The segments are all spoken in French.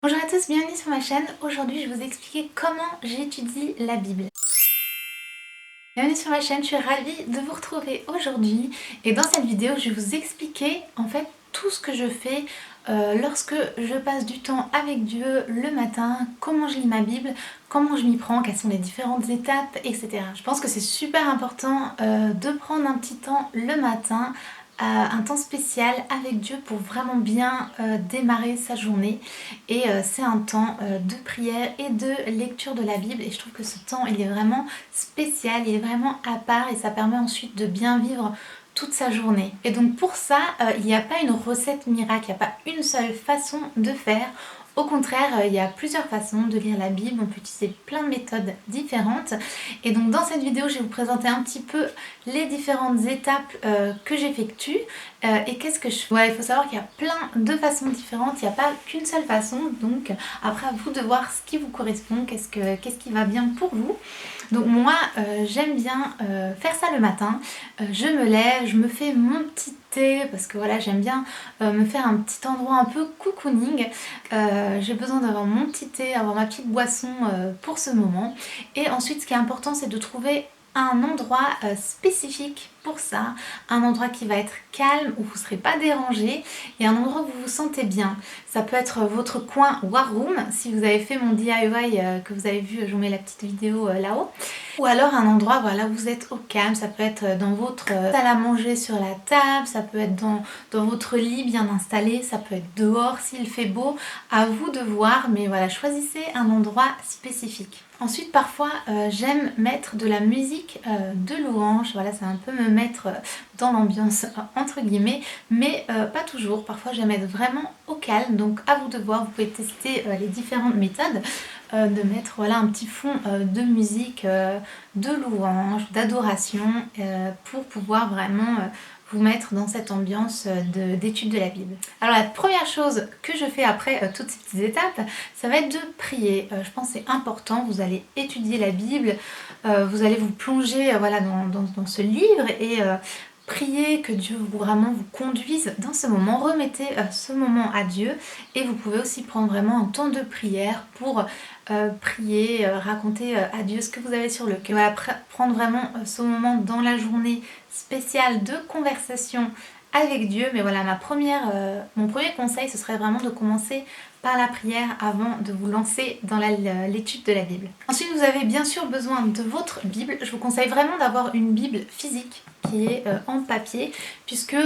Bonjour à tous, bienvenue sur ma chaîne. Aujourd'hui, je vais vous expliquer comment j'étudie la Bible. Bienvenue sur ma chaîne, je suis ravie de vous retrouver aujourd'hui. Et dans cette vidéo, je vais vous expliquer en fait tout ce que je fais lorsque je passe du temps avec Dieu le matin, comment je lis ma Bible, comment je m'y prends, quelles sont les différentes étapes, etc. Je pense que c'est super important de prendre un petit temps le matin, un temps spécial avec Dieu pour vraiment bien démarrer sa journée. Et c'est un temps de prière et de lecture de la Bible. Et je trouve que ce temps, il est vraiment spécial, il est vraiment à part et ça permet ensuite de bien vivre toute sa journée. Et donc pour ça, il n'y a pas une recette miracle, il n'y a pas une seule façon de faire. Au contraire, il y a plusieurs façons de lire la Bible, on peut utiliser plein de méthodes différentes. Et donc dans cette vidéo, je vais vous présenter un petit peu les différentes étapes que j'effectue et qu'est-ce que je fais. Voilà, il faut savoir qu'il y a plein de façons différentes, il n'y a pas qu'une seule façon, donc après à vous de voir ce qui vous correspond, qu'est-ce qui va bien pour vous. Donc moi j'aime bien faire ça le matin, je me lève, je me fais mon petit thé parce que voilà j'aime bien me faire un petit endroit un peu cocooning. J'ai besoin d'avoir mon petit thé, avoir ma petite boisson pour ce moment. Et ensuite ce qui est important c'est de trouver un endroit spécifique pour ça, un endroit qui va être calme, où vous ne serez pas dérangé et un endroit où vous vous sentez bien. Ça peut être votre coin War Room, si vous avez fait mon DIY que vous avez vu, je vous mets la petite vidéo là-haut. Ou alors un endroit voilà, où vous êtes au calme, ça peut être dans votre salle à manger sur la table, ça peut être dans votre lit bien installé, ça peut être dehors s'il fait beau, à vous de voir, mais voilà, choisissez un endroit spécifique. Ensuite, parfois, j'aime mettre de la musique de louange, voilà, ça va un peu me mettre dans l'ambiance entre guillemets, mais pas toujours. Parfois, j'aime être vraiment au calme, donc à vous de voir, vous pouvez tester les différentes méthodes. De mettre voilà, un petit fond de musique, de louange, d'adoration pour pouvoir vraiment vous mettre dans cette ambiance d'étude de la Bible. Alors la première chose que je fais après toutes ces petites étapes, ça va être de prier. Je pense que c'est important, vous allez étudier la Bible, vous allez vous plonger voilà, dans ce livre et priez que Dieu vraiment vous conduise dans ce moment. Remettez ce moment à Dieu et vous pouvez aussi prendre vraiment un temps de prière pour prier, raconter à Dieu ce que vous avez sur le cœur. Voilà, prendre vraiment ce moment dans la journée spéciale de conversation avec Dieu. Mais voilà, mon premier conseil, ce serait vraiment de commencer par la prière avant de vous lancer dans l'étude de la Bible. Ensuite, vous avez bien sûr besoin de votre Bible. Je vous conseille vraiment d'avoir une Bible physique qui est en papier, puisque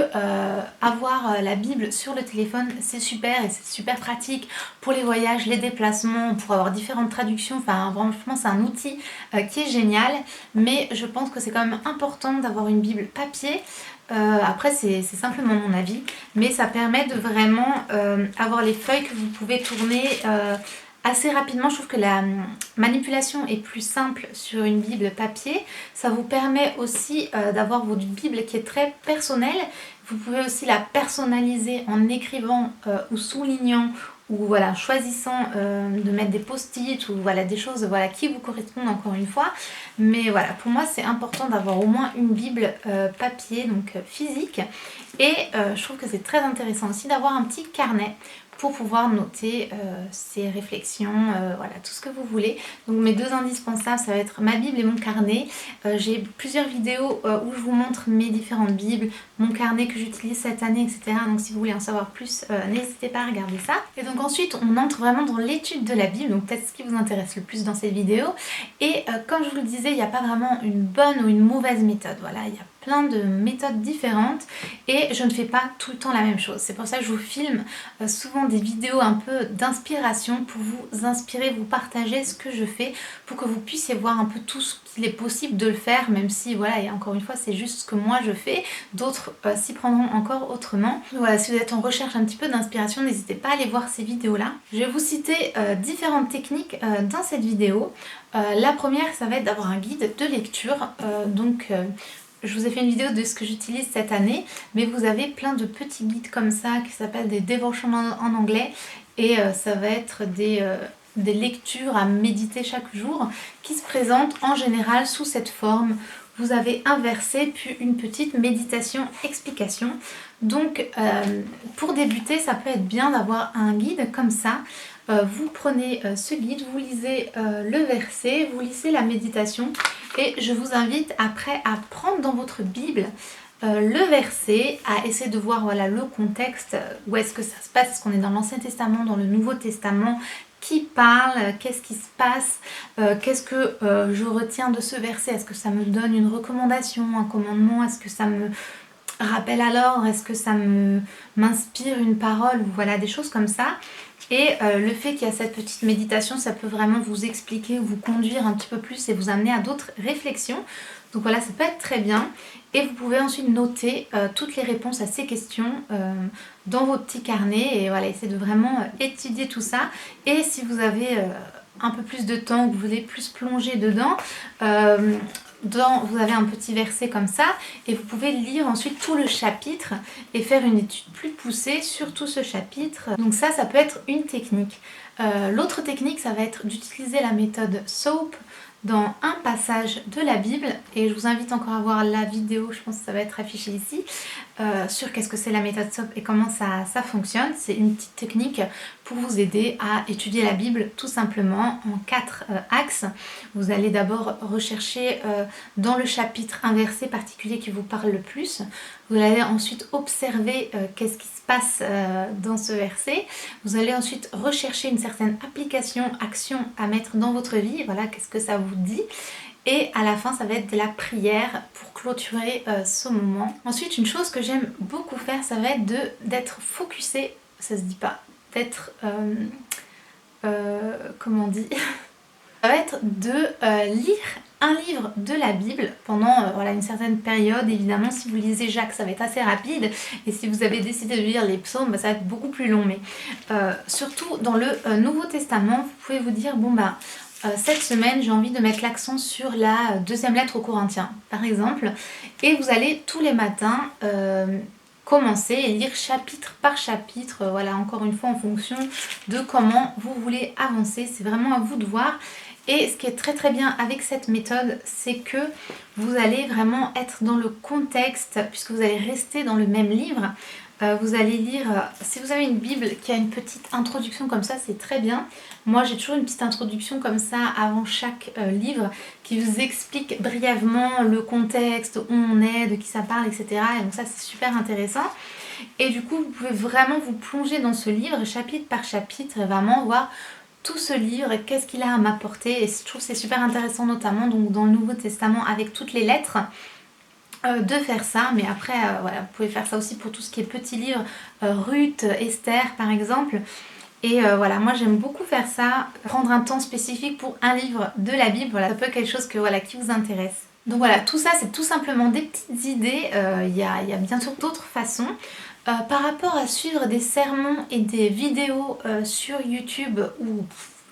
avoir la Bible sur le téléphone, c'est super et c'est super pratique pour les voyages, les déplacements, pour avoir différentes traductions. Enfin, franchement, c'est un outil qui est génial, mais je pense que c'est quand même important d'avoir une Bible papier. Après c'est simplement mon avis, mais ça permet de vraiment avoir les feuilles que vous pouvez tourner assez rapidement. Je trouve que la manipulation est plus simple sur une Bible papier. Ça vous permet aussi d'avoir votre Bible qui est très personnelle. Vous pouvez aussi la personnaliser en écrivant ou soulignant ou voilà, choisissant de mettre des post-it ou voilà, des choses voilà, qui vous correspondent encore une fois. Mais voilà, pour moi c'est important d'avoir au moins une Bible papier, donc physique. Et je trouve que c'est très intéressant aussi d'avoir un petit carnet pour pouvoir noter ses réflexions, voilà, tout ce que vous voulez. Donc mes deux indispensables, ça va être ma Bible et mon carnet. J'ai plusieurs vidéos où je vous montre mes différentes Bibles, mon carnet que j'utilise cette année, etc. Donc si vous voulez en savoir plus, n'hésitez pas à regarder ça. Et donc ensuite, on entre vraiment dans l'étude de la Bible, donc peut-être ce qui vous intéresse le plus dans cette vidéo. Et comme je vous le disais, il n'y a pas vraiment une bonne ou une mauvaise méthode. Voilà, il y a plein de méthodes différentes et je ne fais pas tout le temps la même chose. C'est pour ça que je vous filme souvent des vidéos un peu d'inspiration pour vous inspirer, vous partager ce que je fais pour que vous puissiez voir un peu tout ce qu'il est possible de le faire, même si voilà, et encore une fois c'est juste ce que moi je fais, d'autres s'y prendront encore autrement. Voilà, si vous êtes en recherche un petit peu d'inspiration, n'hésitez pas à aller voir ces vidéos là. Je vais vous citer différentes techniques dans cette vidéo. La première, ça va être d'avoir un guide de lecture, je vous ai fait une vidéo de ce que j'utilise cette année, mais vous avez plein de petits guides comme ça qui s'appellent des devotions en anglais et ça va être des lectures à méditer chaque jour qui se présentent en général sous cette forme. Vous avez un verset puis une petite méditation explication. Donc pour débuter, ça peut être bien d'avoir un guide comme ça. Vous prenez ce guide, vous lisez le verset, vous lisez la méditation et je vous invite après à prendre dans votre Bible le verset, à essayer de voir voilà, le contexte, où est-ce que ça se passe, est-ce qu'on est dans l'Ancien Testament, dans le Nouveau Testament, qui parle, qu'est-ce qui se passe, qu'est-ce que je retiens de ce verset, est-ce que ça me donne une recommandation, un commandement, est-ce que ça me rappelle à l'ordre, est-ce que ça m'inspire une parole, ou voilà des choses comme ça. Et le fait qu'il y a cette petite méditation, ça peut vraiment vous expliquer, vous conduire un petit peu plus et vous amener à d'autres réflexions. Donc voilà, ça peut être très bien. Et vous pouvez ensuite noter toutes les réponses à ces questions dans vos petits carnets et voilà, essayer de vraiment étudier tout ça. Et si vous avez un peu plus de temps, que vous voulez plus plonger dedans, vous avez un petit verset comme ça et vous pouvez lire ensuite tout le chapitre et faire une étude plus poussée sur tout ce chapitre. Donc ça peut être une technique. L'autre technique, ça va être d'utiliser la méthode SOAP dans un passage de la Bible, et je vous invite encore à voir la vidéo, je pense que ça va être affiché ici, sur qu'est-ce que c'est la méthode SOAP et comment ça fonctionne. C'est une petite technique pour vous aider à étudier la Bible tout simplement en 4 axes. Vous allez d'abord rechercher dans le chapitre un verset particulier qui vous parle le plus. Vous allez ensuite observer qu'est-ce qui se passe dans ce verset. Vous allez ensuite rechercher une certaine application, action à mettre dans votre vie. Voilà, qu'est-ce que ça vous dit. Et à la fin, ça va être de la prière pour clôturer ce moment. Ensuite, une chose que j'aime beaucoup faire, ça va être d'être focusé, ça se dit pas, d'être, comment on dit, ça va être de lire un livre de la Bible pendant voilà, une certaine période. Évidemment, si vous lisez Jacques, ça va être assez rapide, et si vous avez décidé de lire les psaumes, ça va être beaucoup plus long. Mais surtout dans le Nouveau Testament, vous pouvez vous dire, bon bah, cette semaine, j'ai envie de mettre l'accent sur la deuxième lettre aux Corinthiens, par exemple, et vous allez tous les matins commencer et lire chapitre par chapitre, voilà, encore une fois en fonction de comment vous voulez avancer. C'est vraiment à vous de voir. Et ce qui est très très bien avec cette méthode, c'est que vous allez vraiment être dans le contexte, puisque vous allez rester dans le même livre. Vous allez lire, si vous avez une Bible qui a une petite introduction comme ça, c'est très bien. Moi j'ai toujours une petite introduction comme ça avant chaque livre qui vous explique brièvement le contexte, où on est, de qui ça parle, etc. Et donc ça c'est super intéressant. Et du coup vous pouvez vraiment vous plonger dans ce livre chapitre par chapitre et vraiment voir tout ce livre et qu'est-ce qu'il a à m'apporter. Et je trouve que c'est super intéressant, notamment donc dans le Nouveau Testament avec toutes les lettres, de faire ça. Mais après voilà, vous pouvez faire ça aussi pour tout ce qui est petits livres, Ruth, Esther par exemple. Et voilà, moi j'aime beaucoup faire ça, prendre un temps spécifique pour un livre de la Bible. Voilà, ça peut être quelque chose que, voilà, qui vous intéresse. Donc voilà, tout ça c'est tout simplement des petites idées. Il y a bien sûr d'autres façons. Par rapport à suivre des sermons et des vidéos sur YouTube ou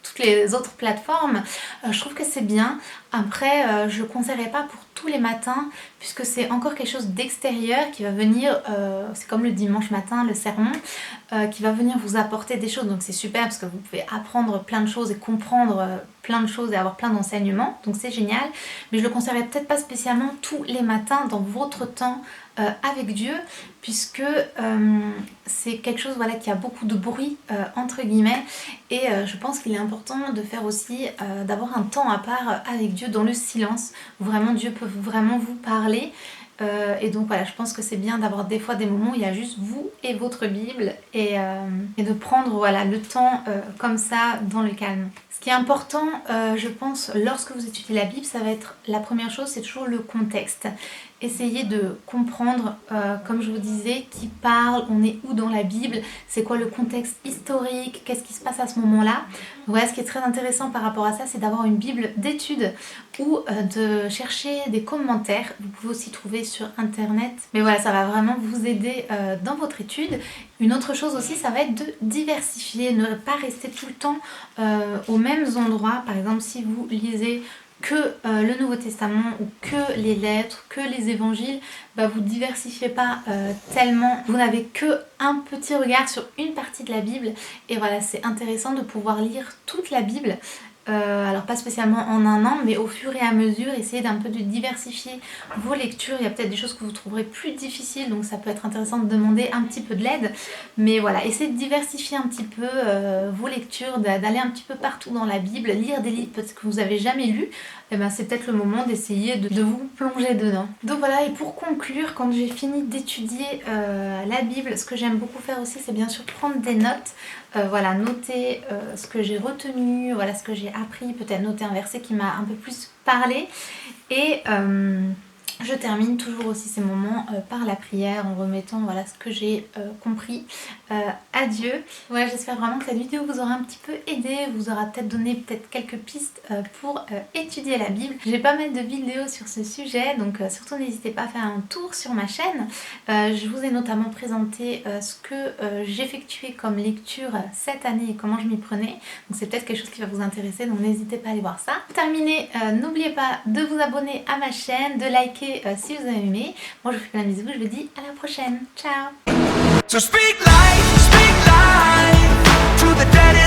toutes les autres plateformes, je trouve que c'est bien. Après, je ne conseillerais pas pour tous les matins, puisque c'est encore quelque chose d'extérieur qui va venir, c'est comme le dimanche matin, le sermon, qui va venir vous apporter des choses. Donc c'est super parce que vous pouvez apprendre plein de choses et comprendre plein de choses et avoir plein d'enseignements, donc c'est génial. Mais je le conseillerais peut-être pas spécialement tous les matins dans votre temps avec Dieu, puisque c'est quelque chose, voilà, qui a beaucoup de bruit entre guillemets, et je pense qu'il est important de faire aussi, d'avoir un temps à part avec Dieu dans le silence, où vraiment Dieu peut vraiment vous parler. Et donc voilà, je pense que c'est bien d'avoir des fois des moments où il y a juste vous et votre Bible, et de prendre, voilà, le temps comme ça dans le calme. Ce qui est important, je pense, lorsque vous étudiez la Bible, ça va être la première chose, c'est toujours le contexte. Essayez de comprendre, comme je vous disais, qui parle, on est où dans la Bible, c'est quoi le contexte historique, qu'est-ce qui se passe à ce moment-là. Voilà, ce qui est très intéressant par rapport à ça, c'est d'avoir une Bible d'études ou de chercher des commentaires. Vous pouvez aussi trouver sur internet. Mais voilà, ça va vraiment vous aider dans votre étude. Une autre chose aussi, ça va être de diversifier, ne pas rester tout le temps aux mêmes endroits. Par exemple, si vous lisez que le Nouveau Testament ou que les lettres, que les évangiles, bah vous diversifiez pas tellement, vous n'avez que un petit regard sur une partie de la Bible, et voilà, c'est intéressant de pouvoir lire toute la Bible Alors pas spécialement en un an, mais au fur et à mesure, essayez d'un peu de diversifier vos lectures. Il y a peut-être des choses que vous trouverez plus difficiles, donc ça peut être intéressant de demander un petit peu de l'aide. Mais voilà, essayez de diversifier un petit peu vos lectures, d'aller un petit peu partout dans la Bible, lire des livres peut-être que vous n'avez jamais lus. Et ben c'est peut-être le moment d'essayer de vous plonger dedans. Donc voilà, et pour conclure, quand j'ai fini d'étudier la Bible, ce que j'aime beaucoup faire aussi, c'est bien sûr prendre des notes. Voilà, noter ce que j'ai retenu, voilà ce que j'ai appris, peut-être noter un verset qui m'a un peu plus parlé. Et je termine toujours aussi ces moments par la prière en remettant voilà ce que j'ai compris à Dieu. Voilà, j'espère vraiment que cette vidéo vous aura un petit peu aidé, vous aura peut-être donné quelques pistes pour étudier la Bible. J'ai pas mal de vidéos sur ce sujet, donc surtout n'hésitez pas à faire un tour sur ma chaîne. Je vous ai notamment présenté ce que j'effectuais comme lecture cette année et comment je m'y prenais. Donc c'est peut-être quelque chose qui va vous intéresser, donc n'hésitez pas à aller voir ça. Pour terminer, n'oubliez pas de vous abonner à ma chaîne, de liker si vous avez aimé. Moi je vous fais plein de bisous, je vous dis à la prochaine. Ciao. So speak life to the dead.